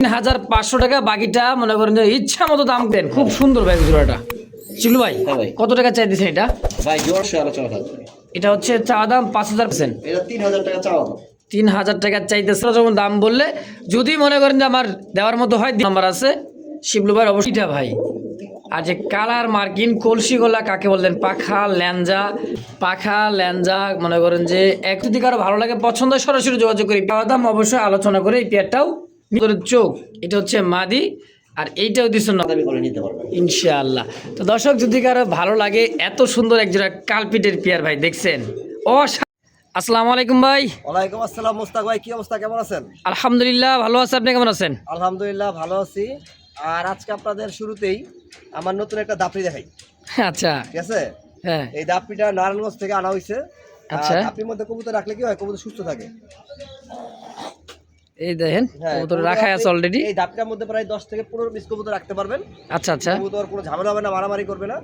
৩৫০০ টাকা, বাকিটা মনে করেন যে ইচ্ছা মতো দাম দেন। খুব সুন্দর ভাই জোড়াটা। চিলু ভাই কত টাকা চাই দিচ্ছেন এটা? ভাই জোর সে আলোচনা থাকবে। এটা হচ্ছে চাওয়া দাম ৫,০০০। এটা ৩,০০০ টাকা চাওয়া দাম। ৩,০০০ টাকা চাইতেছে। যখন দাম বললে যদি মনে করেন যে আমার দেওয়ার মতো হয়, নাম্বার আছে শিবলু ভাই অবশ্যই। ভাই আর যে কালার মার্কিন কলসি গলা কাকে বললেন, পাখা ল্যাঞ্জা মনে করেন যে এক যদি কারো ভালো লাগে পছন্দ হয় সরাসরি যোগাযোগ করি। পাওয়া দাম অবশ্যই আলোচনা করে। এই পেয়ারটাও চোখ, এটা হচ্ছে মাদি, আর এইটাও দিচ্ছেন ইনশাআল্লাহ। তো দর্শক যদি কারো ভালো লাগে, এত সুন্দর একজোড়া কালপিটের পেয়ার ভাই দেখছেন। আসসালামু আলাইকুম ভাই। ওয়ালাইকুম আসসালাম মুস্তাক ভাই, কি অবস্থা, কেমন আছেন? আলহামদুলিল্লাহ ভালো আছে, আপনি কেমন আছেন? আলহামদুলিল্লাহ ভালো আছি। আর আজকে আপনাদের শুরুতেই আমার নতুন একটা দাপড়ি দেখাই। আচ্ছা ঠিক আছে, হ্যাঁ এই দাপড়িটা নারায়ণগঞ্জ থেকে আনা হয়েছে। আচ্ছা, দাপড়ির মধ্যে কবুতর রাখলে কি হয়, কবুতর সুস্থ থাকে। এই দেখেন কবুতর রাখা আছে অলরেডি। এই দাপড়িটার মধ্যে প্রায় 10 থেকে 15 পিস কবুতর রাখতে পারবেন। আচ্ছা আচ্ছা, কবুতর কোনো ঝামেলা হবে না, মারামারি করবে না।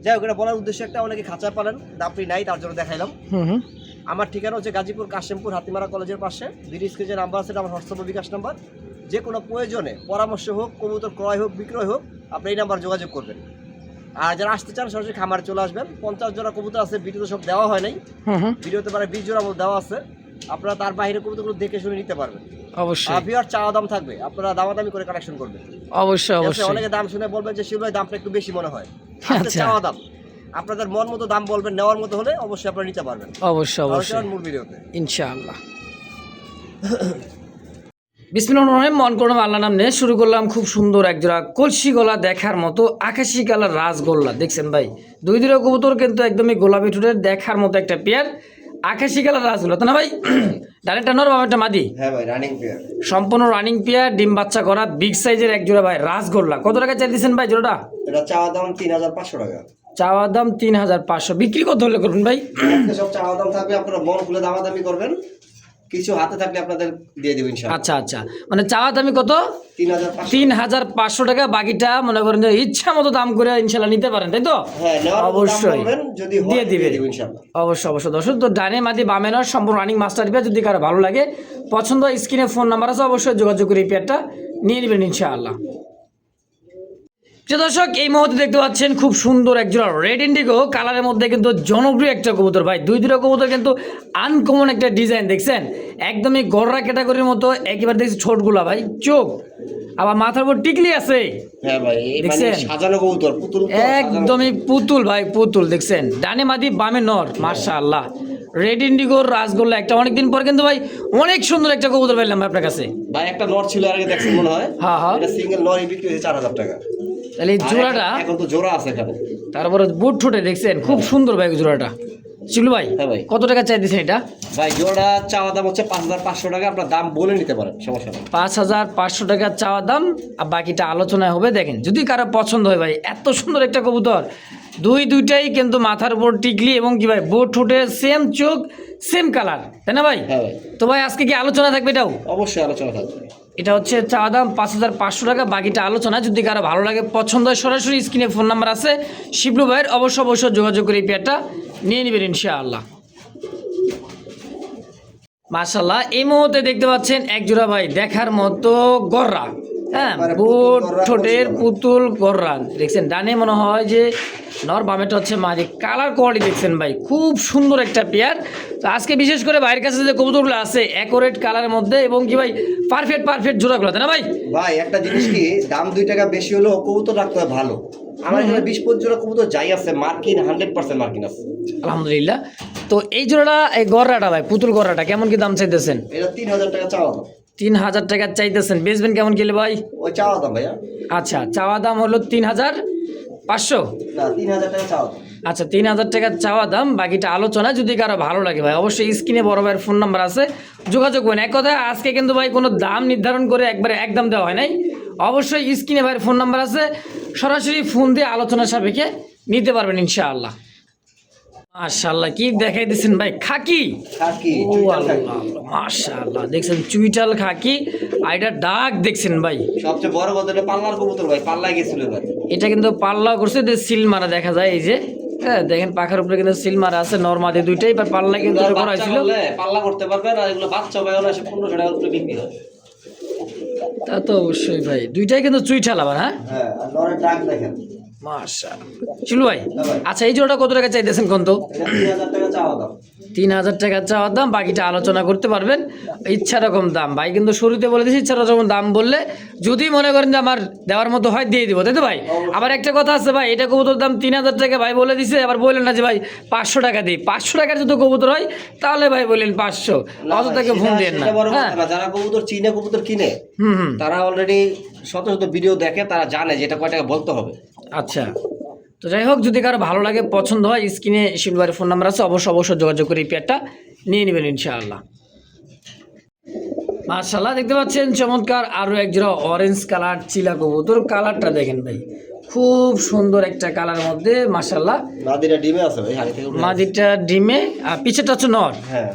যাই হোক, এটা বলার উদ্দেশ্য একটা, অনেকে খাঁচা পালেন, দাপড়ি নাই, তার জন্য দেখাইলাম। আমার ঠিকানা হচ্ছে গাজীপুর কাশিমপুর হাতিমারা কলেজের পাশে। ভিডিও স্ক্রিনে নাম্বার আছে, আমার হোয়াটসঅ্যাপ বিকাশ নাম্বার। যে কোনো প্রয়োজনে পরামর্শ হোক, কবুতর ক্রয় হোক বিক্রয় হোক, আপনি এই নাম্বার যোগাযোগ করবেন। আর যারা আসতে চান সরাসরি খামারে চলে আসবেন। 50 জোড়া কবুতর আছে, ভিডিওতে সব দেওয়া হয় নাই, ভিডিওতে মানে 20 জোড়া মতো দেওয়া আছে। আপনারা তার বাইরে কবুতরগুলো দেখে শুনে নিতে পারবেন। অবশ্যই ভিউয়ার চাওয়া দাম থাকবে, আপনারা দামাদামি করে কালেকশন করবেন। অবশ্যই অবশ্যই। অনেকে দাম শুনে বলবেন যে শিব ভাই দামটা একটু বেশি মনে হয়। চাওয়া দাম আপনাদের মন মতো দাম বলবেন, নেওয়ার মতো হলে অবশ্যই আপনারা নিতে পারবেন। অবশ্যই অবশ্যই মূল ভিডিওতে ইনশাআল্লাহ। বিসমিল্লাহির মন করলাম আল্লাহ নাম নিয়ে শুরু করলাম। খুব সুন্দর একজোড়া কলসি গলা দেখার মতো আকাশি কালার রাজগোল্লা দেখছেন ভাই। দুই দুটো কবুতর কিন্তু একদমই গোলাপি ঠোঁটের দেখার মতো একটা পেয়ার, আকাশি কালার রাজগোল্লা তো না ভাই? ডাইরেক্ট নর বাবা একটা মাদি? হ্যাঁ ভাই, রানিং পেয়ার, সম্পূর্ণ রানিং পেয়ার, ডিম বাচ্চা করা বিগ সাইজের একজোড়া ভাই রাজগোল্লা। কত টাকা চাই দিচ্ছেন ভাই জোড়াটা? এটা চাওয়া দাম ৩৫০০ টাকা। চাওয়া দাম ৩৫০০, বিক্রি কত হলে করবেন ভাই? সব চাওয়া দাম থাকবে, আপনারা মন খুলে দামাদামি করবেন, কিছু হাতে থাকলে আপনাদের দিয়ে দেব ইনশাআল্লাহ। আচ্ছা আচ্ছা, মানে চাওয়া দামি কত? ৩৫০০ টাকা, বাকিটা মনে করেন যে ইচ্ছা মতো দাম করে ইনশাআল্লাহ নিতে পারেন, তাই তো? হ্যাঁ, অবশ্যই যদি দিয়ে দিবে ইনশাআল্লাহ। অবশ্যই অবশ্যই। দর্শক তো ডানে মাদি বামে নর সম্পূর্ণ রানিং মাস্টার পেয়ার। যদি কারো ভালো লাগে পছন্দ, স্ক্রিনে ফোন নাম্বার আছে, অবশ্যই যোগাযোগ করে এই পেয়ারটা নিয়ে নেবেন ইনশাআল্লাহ। দর্শক এই মুহূর্তে দেখতে পাচ্ছেন খুব সুন্দর একজোড়া রেড ইন্ডিগো কালারের মধ্যে কিন্তু জনপ্রিয় একটা কবুতর ভাই। দুই দুটো কবুতর কিন্তু আনকমন একটা ডিজাইন দেখছেন, একদমই গররা ক্যাটাগরির মতো। একেবারে দেখছি ছোটগুলা ভাই, চোখ আবার মাথার উপর টিকলি আছে। হ্যাঁ ভাই, দেখছেন সাজানো কবুতর, পুতুল একদমই পুতুল ভাই, পুতুল দেখছেন। ডানে মাদি বামে নর, মাশাআল্লাহ। রেড ইন্ডিগোর রাজগোল্লা একটা অনেকদিন পর কিন্তু ভাই অনেক সুন্দর একটা কবুতর পাইলাম আপনার কাছে ভাই। একটা নর ছিল আগে, দেখছেন মনে হয়? হ্যাঁ হ্যাঁ, এটা সিঙ্গেল নরই বিক্রি হয়েছে ৪০০০ টাকা। তাহলে এই জোড়াটা এখন তো জোড়া আছে এখানে। তারপরে বুট ঠোঁটে দেখছেন খুব সুন্দর ভাই জোড়াটা। শিবলু ভাই কত টাকা চাই দিচ্ছেন এটা? ভাই জোড়া চাওয়া দাম হচ্ছে ৫৫০০ টাকা, আপনার দাম বলে নিতে পারেন, সমস্যা নেই। ৫৫০০ টাকা চাওয়া দাম, আর বাকিটা আলোচনায় হবে। দেখেন যদি কারো পছন্দ হয় ভাই, এত সুন্দর একটা কবুতর, দুইটাই কিন্তু মাথার উপর টিকলি এবং কি ভাই বুট ঠোঁটে সেম চোখ সেম কালার, তাই না ভাই? হ্যাঁ ভাই। তো ভাই আজকে কি আলোচনা থাকবে? এটাও অবশ্যই আলোচনা থাকবে। এটা হচ্ছে চাওয়া দাম ৫৫০০ টাকা, বাকিটা আলোচনা। যদি কারো ভালো লাগে পছন্দ হয় সরাসরি স্ক্রিনে ফোন নাম্বার আছে শিবলু ভাইয়ের, অবশ্যই যোগাযোগ করে এই পেয়ারটা নিয়ে নেবেন ইনশাআল্লাহ। মাশাআল্লাহ এই মুহূর্তে দেখতে পাচ্ছেন একজোড়া ভাই দেখার মতো গররা, হ্যাঁ বুট ঠোঁটের পুতুল গররা দেখছেন। ডানে মনে হয় যে নর, বামেটা হচ্ছে মাঝে। কালার কোয়ালিটি দেখছেন ভাই, খুব সুন্দর একটা পেয়ার। তো আজকে বিশেষ করে ভাইয়ের কাছে যে কবুতরগুলো আছে অ্যাকোরেট কালারের মধ্যে এবং কি ভাই পারফেক্ট জোড়াগুলো, তাই না ভাই? ভাই একটা জিনিস কি, দাম 2 টাকা বেশি হলেও কবুতর রাখতে হয় ভালো। আমার এখানে ২০-২৫ জোড়া কবুতর যাই আছে, মার্কিন 100% মার্কিন আছে আলহামদুলিল্লাহ। তো এই জোড়াটা, এই গররাটা ভাই পুতুল গররাটা কেমন কি দাম চাইতেছেন? এটা ৩০০০ টাকা চাওয়া দাম। ৩০০০ টাকা চাইতেছেন, বেচবেন কেমন কিলে ভাই? ওই চাওয়া দাম ভাইয়া। আচ্ছা, চাওয়া দাম হলো ৩৫০০। না, ৩০০০ টাকা চাওয়া দাম। আচ্ছা ৩০০০ টাকা চাওয়া দাম, বাকিটা আলোচনা। যদি কারো ভালো লাগে ভাই অবশ্যই স্ক্রিনে বড় ভাইয়ের ফোন নাম্বার আছে, যোগাযোগ করেন। এক কথা আজকে কিন্তু ভাই কোনো দাম নির্ধারণ করে একবারে একদম দেওয়া হয় নাই, অবশ্যই স্ক্রিনে ভাইয়ের ফোন নাম্বার আছে, সরাসরি ফোন দিয়ে আলোচনা সাপেক্ষে নিতে পারবেন ইনশাআল্লাহ। মাশাআল্লাহ কি দেখাই দিচ্ছেন ভাই, খাকি। ও আল্লাহ, মাশাআল্লাহ দেখছেন চুইটাল খাকি, আর এটা ডাক দেখছেন ভাই। সবচেয়ে বড় কথা এটা পাল্লার কবুতর ভাই, পাল্লায় গেছিল এবার। এটা কিন্তু পাল্লা করছে, সিল মারা দেখা যায়, এই যে হ্যাঁ দেখেন পাখার উপরে কিন্তু সিল মারা আছে। নরমাদি দুইটাই পাল্লা কিন্তু করা হয়েছিল, পাল্লা করতে পারবেন। আর এগুলো বাচ্চা ভাই হলো ১৫০০ টাকা করে বিক্রি হয়। তা তো অবশ্যই ভাই, দুইটাই কিন্তু চুইঠাল আবার। হ্যাঁ হ্যাঁ, আর নরের ডাক দেখেন। মাশাআল্লাহ চিলু ভাই। হ্যাঁ ভাই। আচ্ছা এই জোড়াটা কত টাকা চাইতেছেন কোন তো? এটা 3000 টাকা চাওয়া দাম। 3000 টাকা চাওয়ার দাম, বাকিটা আলোচনা করতে পারবেন ইচ্ছা রকম দাম। ভাই কিন্তু শুরুতে বলে দিয়েছি ইচ্ছা রকম দাম বললে যদি মনে করেন যে আমার দেওয়ার মতো হয় দিয়ে দিব, তাই তো ভাই? আবার একটা কথা আছে ভাই, এটা কবুতর দাম 3000 টাকা ভাই বলে দিছে, আবার বললেন না যে ভাই 500 টাকা দিই। 500 টাকার যদি কবুতর হয় তাহলে ভাই বললেন 500, অত ভাই, টাকা ফোন সেটা- দেন না। সেটা বড় কথা হ্যাঁ না। যারা কবুতর চিনে কবুতর কিনে হুম তারা অলরেডি শত শত ভিডিও দেখে, তারা জানে যে এটা কয় টাকা বলতে হবে। আচ্ছা, তো যাই হোক, যদি কারো ভালো লাগে পছন্দ হয় স্ক্রিনে শিলবারের ফোন নাম্বার আছে, অবশ্যই যোগাযোগ করে এই পেয়ারটা নিয়ে নেবেন ইনশাআল্লাহ। মাশাআল্লাহ দেখতে পাচ্ছেন চমৎকার আরও এক জোড়া অরেঞ্জ কালার চিলা কবুতর। কালারটা দেখেন ভাই, খুব সুন্দর একটা কালার মধ্যে মাশাআল্লাহ। নাদিরা ডিমে আছে ভাই, হাড়ি থেকে উঠে। মাদিটা ডিমে আর পিছেটা হচ্ছে নর। হ্যাঁ,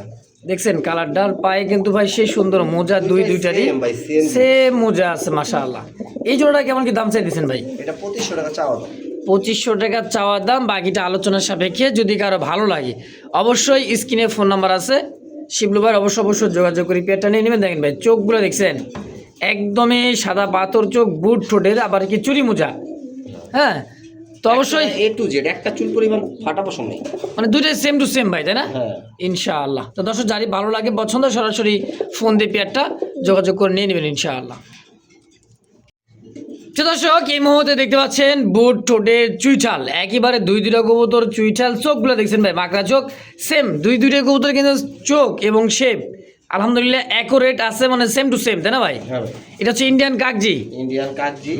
দেখছেন কালারটার পায়ে কিন্তু ভাই সেই সুন্দর মোজা, দুইটারই Same ভাই, same। সেম মোজা আছে মাশাআল্লাহ। এই জোড়াটা কেমন কি দাম চাই দিচ্ছেন ভাই? এটা 2500 টাকা চাওয়া দাম। 2500 টাকা চাওয়া দাম, বাকিটা আলোচনার সাপেক্ষে। যদি কারো ভালো লাগে অবশ্যই স্ক্রিনে ফোন নাম্বার আছে, শিবলু ভাই অবশ্যই যোগাযোগ করে পেয়ারটা নিয়ে নেবেন। দেখেন ভাই চোখগুলো দেখছেন একদমই সাদা পাথর চোখ, বুট ঠোঁটের আবার কি চুরি মোজা। হ্যাঁ, তো অবশ্যই A to Z একটা চুল পরিমাণ ফাটা পছন্দ নেই। মানে দুইটাই সেম টু সেম ভাই, তাই না? হ্যাঁ, ইনশাআল্লাহ। তো দর্শক যারই ভালো লাগে পছন্দ সরাসরি ফোন দিয়ে পেয়ারটা যোগাযোগ করে নিয়ে নেবেন ইনশাআল্লাহ। তো দর্শক এই মুহূর্তে দেখতে পাচ্ছেন বুট ঠোঁটের চুইঠাল, একেবারে দুইটা কবুতর চুইঠাল। চোখগুলো দেখছেন ভাই মাকড়া চোখ, সেম দুইটা কবুতর কিন্তু চোখ এবং শেপ আলহামদুলিল্লাহ অ্যাকুরেট আছে, মানে সেম টু সেম, তাই না ভাই? হ্যাঁ ভাই। এটা হচ্ছে ইন্ডিয়ান কাকজি ইন্ডিয়ান কাকজি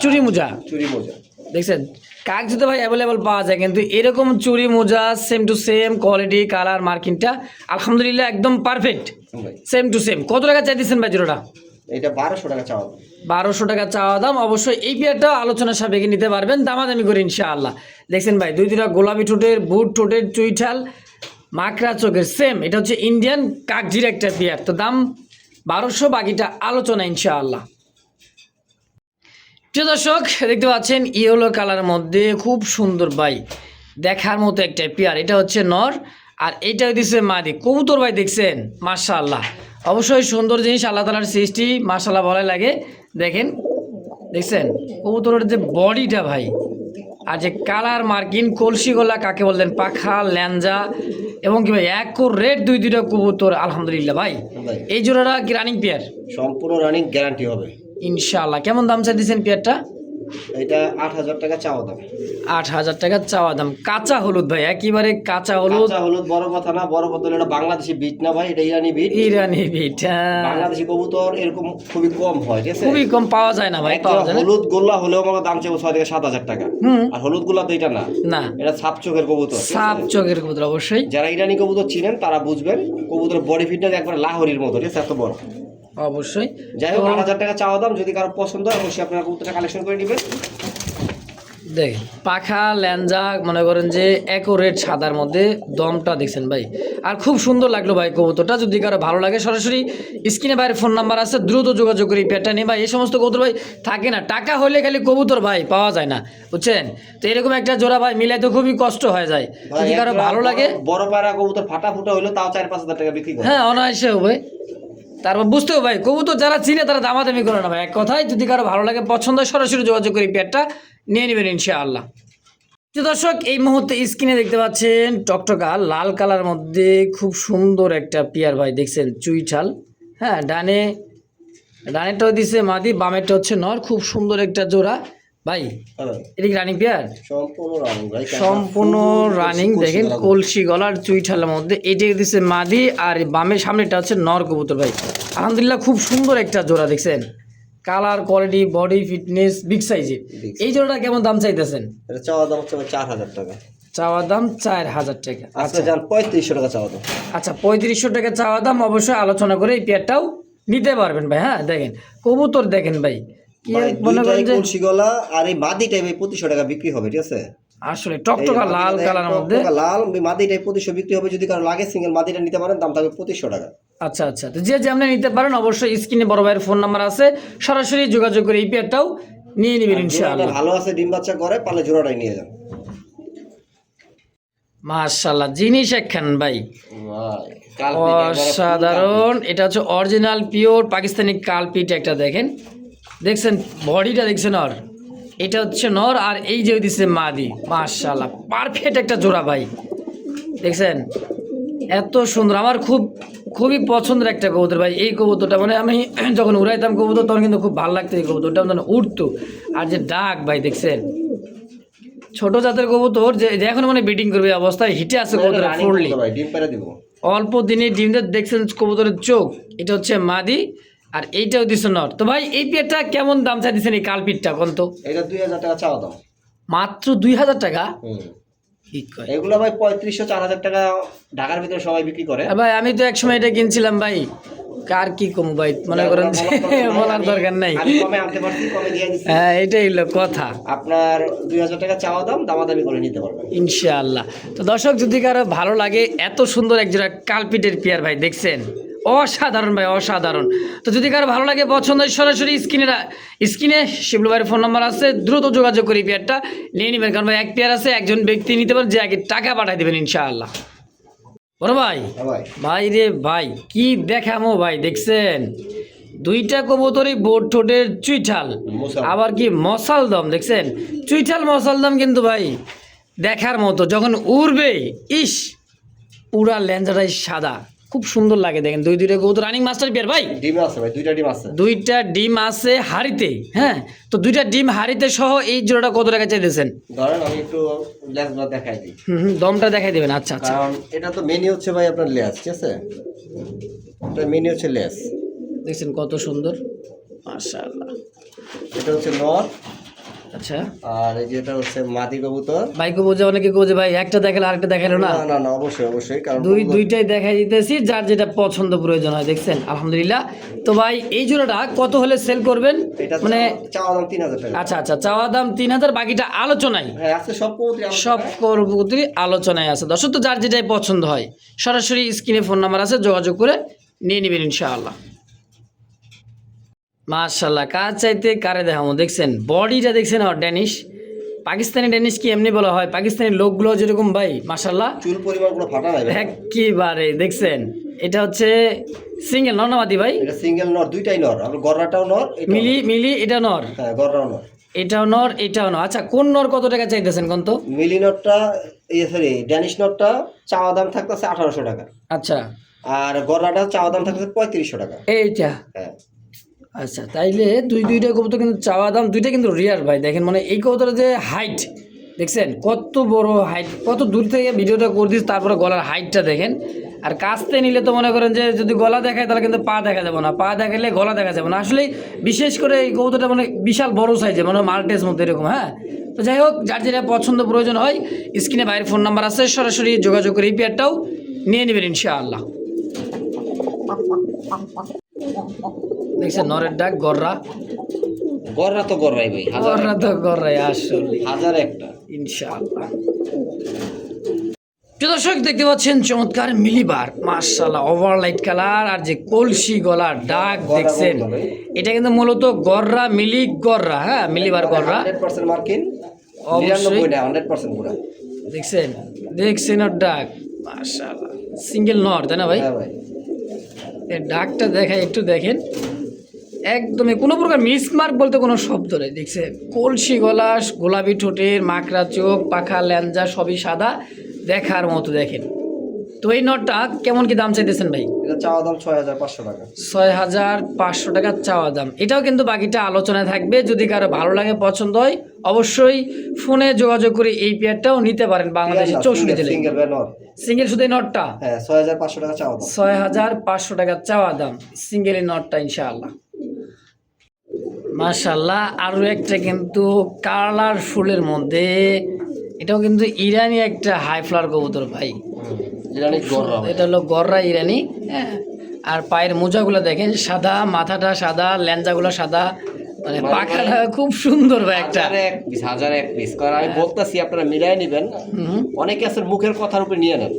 চুরি মোজা। চুরি মোজা। দেখছেন কাকজি তো ভাই অ্যাভেলেবল পাওয়া যায়, কিন্তু এরকম চুরি মোজা same to same quality, colour, মার্কিংটা আলহামদুলিল্লাহ একদম পারফেক্ট, ভাই সেম টু সেম। কত টাকা চাইতেছেন ভাই জোড়াটা? এটা 1200 টাকা চাওয়া দাম। 1200 টাকা চাওয়া দাম। অবশ্যই এই পেয়ারটা আলোচনার সাপেক্ষে নিতে পারবেন, দামাদামি করে ইনশাআল্লাহ। দেখছেন ভাই দুইটা গোলাপি ঠোঁটের, বুট ঠোঁটের চুইঠাল, মাকড়া চোখের সেম। এটা হচ্ছে ইন্ডিয়ান কাকজির একটা পেয়ার। তো দাম 1200, বাকিটা আলোচনা ইনশাআল্লাহ। প্রিয় দর্শক দেখতে পাচ্ছেন ইয়েলো কালার মধ্যে খুব সুন্দর ভাই, দেখার মতো একটা পেয়ার। এটা হচ্ছে নর আর এইটা দিচ্ছে মাদি কবুতর ভাই। দেখছেন মাশাআল্লাহ, অবশ্যই সুন্দর জিনিস, আল্লাহ তাআলার সৃষ্টি, মাশাআল্লাহ বলাই লাগে। দেখেন দেখছেন কবুতরের যে বডিটা ভাই, আর যে কালার মার্কিন কলসি গলা কাকে বলতেন, পাখা ল্যাঞ্জা এবং কি ভাই রেড দুইটা কবুতর আলহামদুলিল্লাহ ভাই। ভাই এই জোড়াটা কি রানিং পেয়ার? সম্পূর্ণ রানিং গ্যারান্টি হবে ইনশাআল্লাহ। কেমন দাম চাই দিচ্ছেন পেয়ারটা? এটা 8000 টাকা চাওয়া দাম। 8000 টাকা চাওয়া দাম। কাঁচা হলুদ ভাই, একেবারে কাঁচা হলুদ। কাঁচা হলুদ বড় কথা না, বড় কথা হলো এটা বাংলাদেশি বিট না ভাই, এটা ইরানি বিট। ইরানি বিট, হ্যাঁ। বাংলাদেশি কবুতর এরকম খুবই কম হয়, ঠিক আছে? খুবই কম পাওয়া যায় না ভাই, একটা পাওয়া যায় না। হলুদ গোল্লা হলেও আমার দাম চাইবো 6 থেকে 7000 টাকা। হুম। আর হলুদ গোল্লা তো এটা না, না, এটা সাপ চোখের কবুতর, ঠিক সাপ আছে? চোখের কবুতর অবশ্যই। যারা ইরানি কবুতর চিনেন তারা বুঝবেন কবুতরের বডি ফিটনেস একবার লাহোরির মতো, ঠিক আছে? এত বড়। অবশ্যই। যাই হোক 8000 টাকা চাওয়া দাম। যদি কারো পছন্দ হয় অবশ্যই আপনারা কবুতরটা কালেকশন করে নেবেন। দেখেন পাখা ল্যাঞ্জা মনে করেন যে একুরেট সাদার মধ্যে, দমটা দেখছেন ভাই। আর খুব সুন্দর লাগলো ভাই কবুতরটা। যদি কারো ভালো লাগে সরাসরি স্ক্রিনে বাইরে ফোন নাম্বার আছে, দ্রুত যোগাযোগ করি পেয়ারটা নিয়ে ভাই। এই সমস্ত কবুতর ভাই থাকে না, টাকা হলে খালি কবুতর ভাই পাওয়া যায় না, বুঝছেন? তো এরকম একটা জোড়া ভাই মিলাইতে খুবই কষ্ট হয়ে যায়। ভাই, যদি কারো একটা ভালো লাগে বড় পায়রা কবুতর ফাটা ফুটা হইলো তাও 4-5 হাজার টাকা বিক্রি করে। হ্যাঁ অনায়াসে হবে। তারপর বুঝতেও ভাই কবুতর যারা চিনে তারা দামাদামি করে না ভাই, এক কথায়। যদি কারো ভালো লাগে পছন্দ হয় সরাসরি যোগাযোগ করি পেয়ারটা নিয়ে নেবেন ইনশাআল্লাহ। তো দর্শক এই মুহূর্তে স্ক্রিনে দেখতে পাচ্ছেন টকটকা লাল কালার মধ্যে খুব সুন্দর একটা পেয়ার ভাই। দেখছেন চুইঠাল, হ্যাঁ। ডানেরটাও দিছে মাদি, বামেরটা হচ্ছে নর। খুব সুন্দর একটা জোড়া ভাই। হ্যাঁ, এটা কি রানিং পেয়ার? সম্পূর্ণ রানিং ভাই, সম্পূর্ণ রানিং। দেখেন কলসি গলার চুইঠালের মধ্যে এটা দিচ্ছে মাদি, আর বামের সামনেটা হচ্ছে নর কবুতর ভাই। আলহামদুলিল্লাহ খুব সুন্দর একটা জোড়া। দেখছেন colour, quality, body fitness big সাইজের। এই জোড়াটা কেমন দাম চাইতেছেন? এটা চাওয়া দাম হচ্ছে 4000 টাকা। চাওয়া দাম 4000 টাকা। আচ্ছা যান 3500 টাকা চাওয়া দাম। আচ্ছা 3500 টাকা চাওয়া দাম। অবশ্যই আলোচনা করে এই পেয়ারটাও নিতে পারবেন ভাই। হ্যাঁ দেখেন কবুতর দেখেন ভাই, কি ভাই মনে করেন যে কলসি গলা আর এই মাদিটা ভাই 2500 টাকা বিক্রি হবে, ঠিক আছে? আসলে টকটকা লাল কালারের মধ্যে লাল মাদিটা 2500 বিক্রি হবে। যদি কারো লাগে সিঙ্গেল মাদিটা নিতে পারেন, দাম থাকবে 2500 টাকা। আচ্ছা আচ্ছা, তো যে যেমন নিতে পারেন অবশ্যই স্ক্রিনে বড় ভাইয়ের ফোন নাম্বার আছে, সরাসরি যোগাযোগ করে এই পেয়ারটাও নিয়ে নেবেন জোড়াটা ইনশাআল্লাহ। ভালো আছে, ডিম বাচ্চা করে, পারলে জোড়াটাই নিয়ে যান। মাশাআল্লাহ, জিনিস একখান ভাই, ভাই কালপিট একবারে full অসাধারণ। এটা হচ্ছে অরিজিনাল পিওর পাকিস্তানি কালপিট একটা, দেখেন দেখছেন বডিটা দেখছেন ওর, এটা হচ্ছে নর আর এই যে দিচ্ছে মাদি। মাশাআল্লাহ, পারফেক্ট একটা জোড়া ভাই, দেখছেন এত সুন্দর। আমার খুবই পছন্দের একটা কবুতর ভাই এই কবুতরটা, মানে আমি যখন উড়াইতাম কবুতর তখন কিন্তু খুব ভালো লাগতো এই কবুতরটা, মানে উঠতো। আর যে ডাক ভাই দেখছেন, ছোট জাতের কবুতর যে যে এখন মানে ব্রিডিং করবে এই অবস্থায় হিটে আছে কবুতর running ফুললি, করতে ভাই ডিম পেরে দিব। অল্প দিনে ডিম দিয়ে দেখছেন কবুতরের চোখ, এটা হচ্ছে মাদি আর এইটাও দিচ্ছে নর। তো ভাই এই পেয়ারটা কেমন দাম চাই দিচ্ছেন এই কালপিটটা কোন তো? এটা 2000 টাকা চাওয়া দাম। মাত্র 2000 টাকা? হুম। ঠিক কয় এগুলো ভাই 3500 4000 টাকা ঢাকার ভিতরে সবাই বিক্রি করে। আর ভাই আমি তো একসময় এটা কিনছিলাম ভাই, কার কি কম ভাই, মনে করেন যে বলার দরকার নাই। আমি কমে আনতে পারছি, কমে দিয়ে দিচ্ছি। হ্যাঁ এটাই হলো কথা। আপনার 2000 টাকা চাওয়া দাম, দামাদামি করে নিতে পারবেন ইনশাআল্লাহ। তো দর্শক যদি কারো ভালো লাগে, এত সুন্দর একজোড়া কালপিটের পেয়ার ভাই দেখছেন, অসাধারণ ভাই অসাধারণ। তো যদি কারো ভালো লাগে পছন্দ হয়, সরাসরি স্ক্রিনে শিবলু ভাইয়ের ফোন নাম্বার আছে, দ্রুত যোগাযোগ করি পেয়ারটা নিয়ে নেবেন, কারণ ভাই এক পেয়ার আছে, একজন ব্যক্তি নিতে পারেন যে আগে টাকা পাঠিয়ে দেবেন ইনশাআল্লাহ। বড় ভাই, হ্যাঁ ভাই। ভাই রে ভাই কি দেখামো ভাই, দেখছেন দুইটা কবুতরই বোট ঠোঁটের চুইঠাল, মোসাল। আবার কি মশাল দম, দেখছেন চুইঠাল মশাল দম কিন্তু ভাই দেখার মতো, যখন উড়বে ইস পুরা ল্যাঞ্জাটাই সাদা, খুব সুন্দর লাগে। দেখেন দুইটা কবুতর রানিং মাস্টার পেয়ার ভাই, ডিম আছে ভাই, দুইটা ডিম আছে। দুইটা ডিম আছে হাড়িতে। হ্যাঁ, তো দুইটা ডিম হাড়িতে সহ এই জোড়াটা কত টাকা চাইতেছেন? ধরেন আমি একটু লেজগুলো দেখাই দিই, দমটা দেখাই দেবেন। আচ্ছা আচ্ছা, কারণ এটা তো মেনি হচ্ছে ভাই আপনার লেজ, ঠিক আছে? এটা মেনি হচ্ছে লেজ। দেখছেন কত সুন্দর, মাশাআল্লাহ। এটা হচ্ছে নর, আচ্ছা আর এই যেটা হচ্ছে মাদি কবুতর। ভাইকে বোঝে, অনেকে বোঝে ভাই একটা দেখালে আরেকটা দেখালো না, না না না, অবশ্যই অবশ্যই, কারণ দুইটাই দেখাই দিতেছি, যার যেটা পছন্দ প্রয়োজন হয়। দেখছেন আলহামদুলিল্লাহ। তো ভাই এই জোড়াটা কত হলে সেল করবেন? এটা মানে চাওয়া দাম 3000 টাকা। আচ্ছা আচ্ছা, চাওয়া দাম 3000, বাকিটা আলোচনায়, হ্যাঁ আছে সব কবুতরই আমার সব কাছে। কবুতরই আলোচনায় আছে। দর্শক তো যার যেটাই পছন্দ হয় সরাসরি স্ক্রিনে ফোন নাম্বার আছে, যোগাযোগ করে নিয়ে নেবেন ইনশাআল্লাহ। মাশাআল্লাহ, কাজ চাইতে কারে দেখাবো, দেখছেন বডিটা দেখছেন, আর ড্যানিশ পাকিস্তানি ড্যানিশ কি এমনি বলা হয়, পাকিস্তানি লোকগুলো যেরকম ভাই মাশাআল্লাহ চুল পরিমাণ কোনো ফাটা নাই ভাই। একেবারে দেখছেন। এটা হচ্ছে সিঙ্গেল নর নামাদি ভাই, এটা সিঙ্গেল নর, দুইটাই নর, আর গররাটাও নর, এটাও মিলি মিলি এটা নর, হ্যাঁ গররাও নর। এটাও নর এটাও নর। আচ্ছা কোন নর কত টাকা চাইতেছেন কোন তো? মিলি নটটা, সরি ড্যানিশ নটটা চাওয়া দাম থাকতেছে 1800 টাকা, আচ্ছা আর গররাটা চাওয়া দাম থাকতেছে 3500 টাকা। এইটা হ্যাঁ আচ্ছা, তাইলে দুইটা কবুতর কিন্তু চাওয়া দাম দুইটা কিন্তু রিয়ার ভাই। দেখেন মানে এই কবুতরের যে হাইট দেখছেন, কত বড় হাইট, কত দূর থেকে ভিডিওটা করে দিচ্ছি, তারপরে গলার হাইটটা দেখেন। আর কাছতে নিলে তো মনে করেন যে যদি গলা দেখায় তাহলে কিন্তু পা দেখা যাবে না, পা দেখালে গলা দেখা যাবে না। আসলে বিশেষ করে এই কবুতরটা মানে বিশাল বড় সাইজে, মানে মাল্টেস মধ্যে এরকম। হ্যাঁ, তো যাই হোক, যার যেটা পছন্দ প্রয়োজন হয় স্ক্রিনে বাইরের ফোন নাম্বার আছে, সরাসরি যোগাযোগ করে এই পেয়ারটাও নিয়ে নেবেন ইনশাআল্লাহ। দেখছেন নরের ডাক গররা, গররা তো গররাই ভাই, গররা তো গররাই আসলে হাজার একটা ইনশাআল্লাহ। প্রিয় দর্শক দেখতে পাচ্ছেন চমৎকার মিলিবার, মাশাআল্লাহ ওভারলাইট কালার, আর যে কলসি গলার ডাক দেখছেন, এটা কিন্তু মূলত গররা মিলি গররা, হ্যাঁ মিলিবার গররা 100% মার্কিন, অবশ্যই। 99 না 100% পুরা। দেখছেন দেখছেন ওর ডাক, মাশাআল্লাহ সিঙ্গেল নর, তাই না ভাই? হ্যাঁ ভাই, এর ডাকটা দেখায় একটু দেখেন, একদমই কোনো প্রকার মিসমার্ক বলতে কোনো শব্দ নেই। দেখছে কলসি গলা, গোলাপি ঠোঁটের, মাকড়া চোখ, পাখা ল্যাঞ্জা সবই সাদা, দেখার মতো। দেখেন তো এই নটটা কেমন কি দাম চাইতেছেন ভাই? এটা চাওয়া দাম 6500 টাকা। 6500 টাকা চাওয়া দাম, এটাও কিন্তু বাকিটা আলোচনায় থাকবে। যদি কারো ভালো লাগে পছন্দ হয় অবশ্যই ফোনে যোগাযোগ করে এই পেয়ারটাও নিতে পারেন বাংলাদেশের 64 জেলায়। সিঙ্গেল ভাই নর, সিঙ্গেল শুধু এই নটটা হ্যাঁ 6500 টাকা চাওয়া দাম। 6500 টাকা চাওয়া দাম সিঙ্গেলের নটটা ইনশাআল্লাহ। মাশাআল্লাহ, আরও একটা কিন্তু কালারফুলের মধ্যে, এটাও কিন্তু ইরানি একটা হাই ফ্লাওয়ার কবুতর ভাই, ইরানি গররা ভাই। এটা হলো গররা ইরানি। হ্যাঁ, আর পায়ের মোজাগুলো দেখেন সাদা, মাথাটা সাদা, ল্যাঞ্জাগুলো সাদা, মানে পাখাটা খুব সুন্দর ভাই একটা। হাজার এক পিস, কারণ আমি বলতেছি আপনারা মিলাই নেবেন। অনেকে আছে মুখের কথার উপরে নিয়ে নেন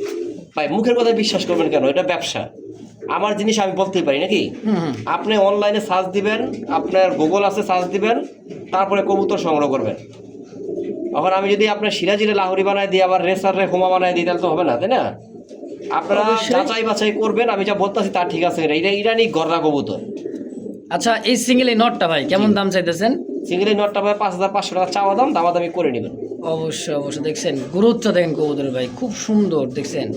ভাই, মুখের কথা বিশ্বাস করবেন কেন? এটা ব্যবসা, আমার জিনিস আমি বলতেই পারি নাকি? আপনি অনলাইনে সার্চ দিবেন, আপনার গুগল আছে সার্চ দিবেন, তারপরে কবুতর সংগ্রহ করবেন। এখন আমি যদি আপনার সিরাজিরে লাহোরি বানায় দিই আবার রেসারে হোমা বানায় দিই তাহলে তো হবে না, তাই না? আপনারা যাচাই বাছাই করবেন, আমি যা বলতেছি তা ঠিক আছে, এটা ইরানি গররা কবুতর। আচ্ছা এই সিঙ্গেল এই নটটা ভাই কেমন দাম চাইতেছেন? সিঙ্গেল নটটা ভাই 5500 টাকা চাওয়া দাম, দামাদামি করে নেবেন। অবশ্যই অবশ্যই। দেখছেন গুরুত্ব দেখেন কবুতরের ভাই, খুব সুন্দর দেখছেন,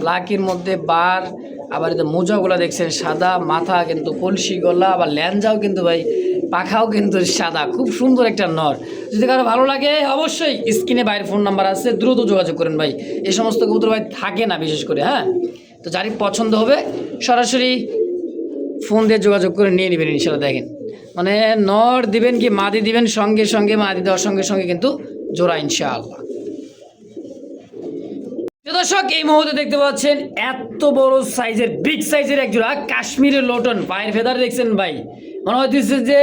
ব্ল্যাকের মধ্যে বার, আবার এই যে মোজাগুলো দেখছেন সাদা, মাথা কিন্তু কলসি গলা, আবার ল্যাঞ্জাও কিন্তু ভাই পাখাও কিন্তু সাদা, খুব সুন্দর একটা নর। যদি কারো ভালো লাগে অবশ্যই স্ক্রিনে বাইরের ফোন নাম্বার আছে, দ্রুত যোগাযোগ করেন ভাই, এই সমস্ত কবুতর ভাই থাকে না বিশেষ করে। হ্যাঁ, তো যারই পছন্দ হবে সরাসরি ফোন দিয়ে যোগাযোগ করে নিয়ে নেবেন ইনশাল্লাহ। দেখেন মানে নর দিবেন কি মাদি দিবেন, সঙ্গে সঙ্গে মাদি দেওয়ার সঙ্গে সঙ্গে কিন্তু জোড়া ইনশাআল্লাহ। দর্শক এই মুহূর্তে দেখতে পাচ্ছেন এত বড় সাইজের বিগ সাইজের এক জোড়া কাশ্মীরের লোটন, পায়ের ফেদার দেখছেন ভাই, মনে হইতেছে যে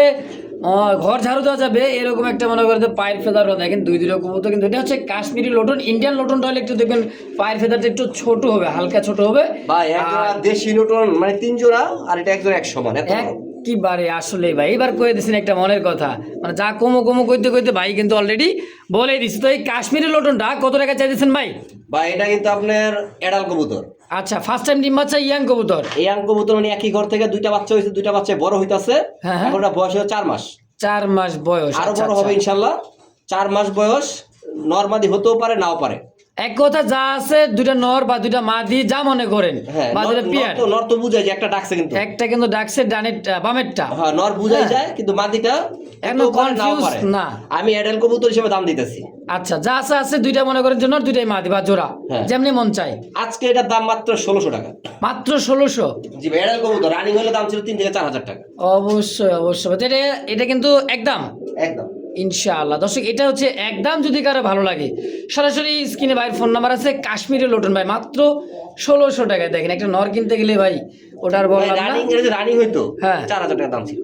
ঘর ঝাড়ু দেওয়া যাবে এরকম একটা মনে করে পায়ের ফেদারও দেখেন, দুই কবুতর কিন্তু এটা হচ্ছে কাশ্মীরি লোটন। ইন্ডিয়ান লোটনটা হলে একটু দেখবেন পায়ের ফেদারটা একটু ছোট হবে, হালকা ছোট হবে ভাই। এক জোড়া দেশি লোটন মানে 3 জোড়া, আর এটা এক জোড়া এক সমান, এত বড়। একেবারে আসলে ভাই এবার কয়ে দিচ্ছেন একটা মনের কথা, মানে যা কমো কমো কইতে কইতে ভাই কিন্তু অলরেডি বলে দিচ্ছি। তো এই কাশ্মীরি লোটনটা কত টাকা চাইতেছেন ভাই? ভাই এটা কিন্তু আপনার এডাল কবুতর। আচ্ছা, ফার্স্ট টাইম ডিম বাচ্চা ইয়াং কবুতর। ইয়াং কবুতর মানে একই ঘর থেকে দুইটা বাচ্চা হয়েছে, দুইটা বাচ্চা বড় হইতাছে। হ্যাঁ, এখন এটা বয়স হচ্ছে 4 মাস। 4 মাস বয়স, আরো বড় হবে ইনশাআল্লাহ। 4 মাস বয়স, নরমাদি হতেও পারে নাও পারে। এক কথা যা আছে দুইটা নর বা দুইটা মাদি যা মনে করেন, বা দুইটা পিয়ার। নর তো বুঝাই যে একটা ডাকছে, কিন্তু একটা কিন্তু ডাকছে ডানেরটা বামেরটা। হ্যাঁ, নর বুঝাই যায় কিন্তু মাদিটা এখনো কনফিউজ না। আমি এডাল কবুতর হিসেবে দাম দিতেছি। আচ্ছা, যা আছে আছে দুইটা মনে করেন যে নর, দুইটাই মাদি বা জোড়া, যেমনি মন চাই। আজকে এটার দাম মাত্র 1600 টাকা। মাত্র 1600? জি ভাই, এডাল কবুতর রানিং হলে দাম ছিল 3 থেকে 4000 টাকা। অবশ্যই অবশ্যই, এটা কিন্তু একদম একদম ইনশাআল্লাহ। দর্শক এটা হচ্ছে একদম, যদি কারো ভালো লাগে সরাসরি স্ক্রিনে ভাইয়ের ফোন নাম্বার আছে। কাশ্মীরি লোটন ভাই মাত্র 1600 টাকায়। দেখেন একটা নর কিনতে গেলে ভাই ওটার বললাম না, রানিং হইতো হ্যাঁ 4000 টাকা দাম ছিল।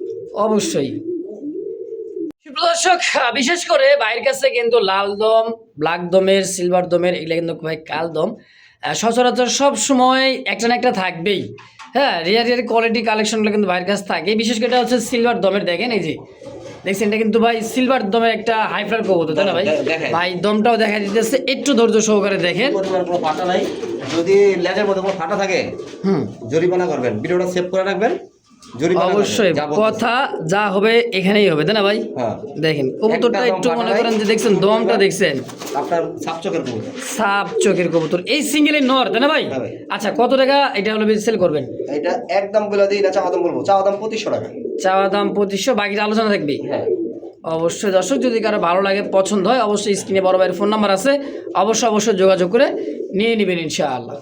অবশ্যই। দর্শক বিশেষ করে বাইরের কাছে কিন্তু লাল দম, ব্ল্যাক দমের, সিলভার দমের, এগুলো কিন্তু ভাই কাল দম সচরাচর সব সময় একটা না একটা থাকবেই। হ্যাঁ, রিয়ার কোয়ালিটি কালেকশনগুলো কিন্তু বাইরের কাছে থাকে। বিশেষ করে এটা হচ্ছে সিলভার দমের। দেখেন এই যে দেখছেন, এটা কিন্তু ভাই সিলভার দমের একটা হাইফ্লার কবুতর, তাই না ভাই? ভাই দমটাও দেখা দিতেছে, একটু ধৈর্য সহকারে দেখেন। কোনো ফাটা নাই, যদি লেজের মধ্যে কোনো ফাটা থাকে জরিমানা করবেন। ভিডিওটা সেভ করে রাখবেন, অবশ্যই কথা যা হবে এখানেই হবে, তাই না ভাই? দেখেন কবুতরটা একটু মনে করেন যে দেখছেন দমটা দেখছেন, আপনার সাপ চোখের কবুতর, সাপ চোখের কবুতর। এই সিঙ্গেলের নর, তাই না ভাই? আচ্ছা, কত টাকা এটা হলো সেল করবেন? এটা একদম বলে দিই না, চাওয়া দাম বলবো, চাওয়া দাম 2500 টাকা। চাওয়া দাম 2500, বাকিটা আলোচনা থাকবে। অবশ্যই দর্শক যদি কারো ভালো লাগে পছন্দ হয় অবশ্যই স্ক্রিনে বড় ভাইয়ের ফোন নাম্বার আছে, অবশ্যই যোগাযোগ করে নিয়ে নেবেন ইনশাআল্লাহ।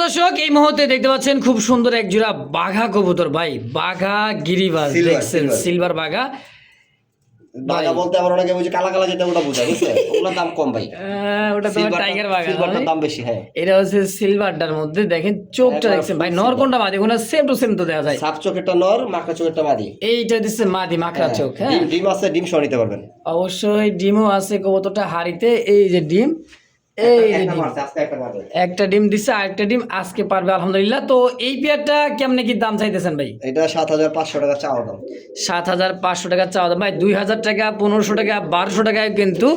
দর্শক এই মুহূর্তে দেখতে পাচ্ছেন খুব সুন্দর এক জোড়া বাঘা কবুতর ভাই, বাঘা গিরিবাজ দেখছেন, সিলভার বাঘা। বাঘা বলতে আবার অনেকে বুঝে কালা কালা যেটা, ওটা বোঝায়, বুঝছেন? ওগুলোর দাম কম ভাই, ওটা তো টাইগার বাঘা, সিলভারটার দাম বেশি। হ্যাঁ, এটা হচ্ছে সিলভারটার মধ্যে দেখেন চোখটা দেখছেন ভাই, নর কোনটা মাদি কোনটা, সেম টু সেম তো দেখা যায়। সাপ চোখেরটা নর, মাকড়া চোখেরটা মাদি। এইটা দিচ্ছে মাদি, মাকড়া চোখ। হ্যাঁ, ডিম আছে, ডিম সহ নিতে পারবেন। অবশ্যই ডিমও আছে কবুতরটা হাড়িতে। এই যে ডিম, একটা ডিম দিচ্ছে, আরেকটা ডিম আজকে পারবে আলহামদুলিল্লাহ। তো এই পেয়ারটা কেমনে কি দাম চাইতেছেন ভাই? এটা 7500 টাকা চাওয়া দাম। 7500 টাকা চাওয়া দাম ভাই। 2000 টাকা, 1500 টাকা, 1200 টাকায় কিন্তু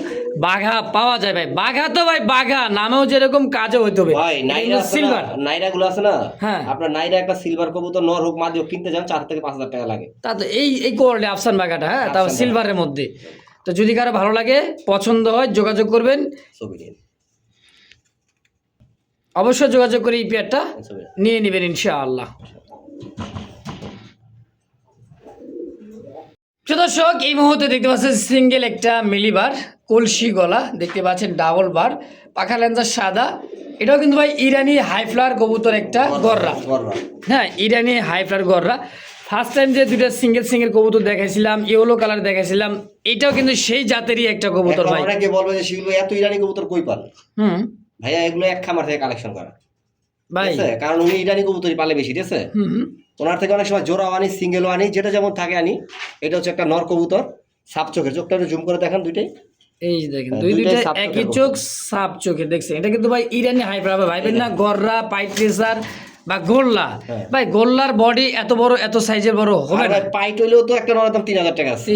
বাঘা পাওয়া যায় ভাই। বাঘা তো ভাই বাঘা, নামেও যেরকম কাজও হইতে হবে ভাই। নাইরা সিলভার, নাইরা গুলো আছে না, হ্যাঁ, আপনার নাইরা একটা সিলভার কবুতর নর হোক মাদি হোক কিনতে যান 4 থেকে 5000 টাকা লাগে। তা তো এই কোয়ালিটি আফসান বাঘাটা, হ্যাঁ, তাও সিলভারের মধ্যে। তো যদি কারো ভালো লাগে পছন্দ হয় যোগাযোগ করবেন, অবশ্যই যোগাযোগ করে এই পেয়ারটা নিয়ে নেবেন ইনশাআল্লাহ। দর্শক এই মুহূর্তে দেখতে পাচ্ছেন সিঙ্গেল একটা মিলিবার, কলসি গলা দেখতে পাচ্ছেন, ডাবল বার, পাখা লেন্সার সাদা। এটাও কিন্তু ভাই ইরানি হাইফ্লার কবুতর একটা গররা। হ্যাঁ, ইরানি হাইফ্লার গররা। ফার্স্ট টাইম যে দুইটা সিঙ্গেল কবুতর দেখাইছিলাম, ইয়েলো কালার দেখাইছিলাম, এটাও কিন্তু সেই জাতেরই একটা কবুতর ভাই। অনেকে বলবে যে সেগুলো এত ইরানি কবুতর কই পান? ভাইয়া এগুলো এক খামার থেকে কালেকশন করা ভাই, কারণ উনি ইরানি কবুতরই পালে বেশি, ঠিক আছে? ওনার থেকে অনেক সময় জোড়াও আনি, সিঙ্গেলও আনি, যেটা যেমন থাকে আনি। এটা হচ্ছে একটা নর কবুতর, সাপ চোখের। চোখটা একটু জুম করে দেখেন, দুইটাই এই দেখেন, দুইটা একই চোখ, সাপ চোখের দেখছেন। এটা কিন্তু ভাই ইরানি হাইফ্লার, ভাইবেন না গররা, পাইট রেসার বা গোল্লা, হ্যাঁ। ভাই গোল্লার বডি এত বড়, এত সাইজের বড় হবে আর না? ভাই পাইট হইলেও তো একটা নরের দাম 3000 টাকা আছে।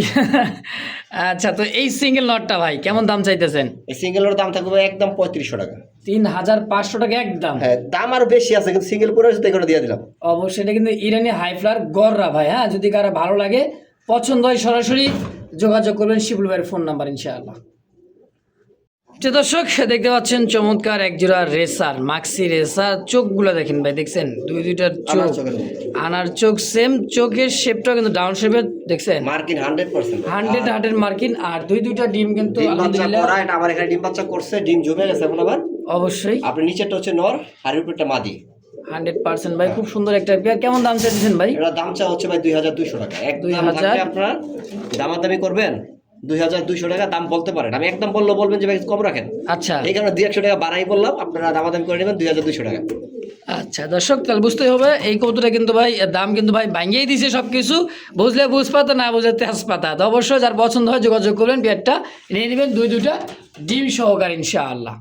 আচ্ছা, তো এই সিঙ্গেল নটটা ভাই কেমন দাম চাইতেছেন? এই সিঙ্গেলের দাম থাকবে ভাই একদম 3500 টাকা। 3500 টাকা একদম। হ্যাঁ, দাম আরো বেশি আছে, কিন্তু সিঙ্গেল পরে হচ্ছে এগুলো দিয়ে দিলাম। অবশ্যই এটা কিন্তু ইরানি হাই ফ্লার গররা ভাই। হ্যাঁ, যদি কারো ভালো লাগে, পছন্দ হয়, সরাসরি যোগাযোগ করবেন শিবুল ভাইয়ের ফোন নাম্বার ইনশাআল্লাহ। যে দর্শক দেখতে পাচ্ছেন চমৎকার এক জোড়া রেসার, মাক্সি রেসার। চোখগুলো দেখেন ভাই, দেখছেন দুইটার চোখ, আমার চোখের মতো। আনার চোখ সেম, চোখের শেপটা কিন্তু ডাউন শেপের, দেখছেন মার্কিন 100%। 100 মার্কিন। আর দুইটা ডিম কিন্তু ডিম বাচ্চা আলহামদুলিল্লাহ করা, এটা আমার এখানে ডিম বাচ্চা করছে, ডিম জমে গেছে এখন আবার। অবশ্যই আপনি নিচেরটা হচ্ছে নর আর উপরটা মাদি। 100% ভাই, খুব সুন্দর একটা পেয়ার। কেমন দাম চাইছেন ভাই? এটা দাম চা হচ্ছে ভাই 2200 টাকা। একদম 2000 থাকলে আপনার দামাদামি করবেন 2200 টাকা দাম বলতে পারেন। আমি একদম বললে বলবেন যে ভাই কম রাখেন, আচ্ছা এই কারণে 200 টাকা বাড়াই বললাম, আপনারা দামাদামি করে নেবেন 2200 টাকা। আচ্ছা দর্শক, তাহলে বুঝতেই হবে এই কবুতরটা কিন্তু ভাই দাম কিন্তু ভাই ভাঙিয়েই দিছে সব কিছু। বুঝলে বুঝপাতা, না বুঝলে তেজপাতা। তো অবশ্যই যার পছন্দ হয় যোগাযোগ করবেন, পেয়ারটা নিয়ে নেবেন দুইটা ডিম সহকারে ইনশাআল্লাহ।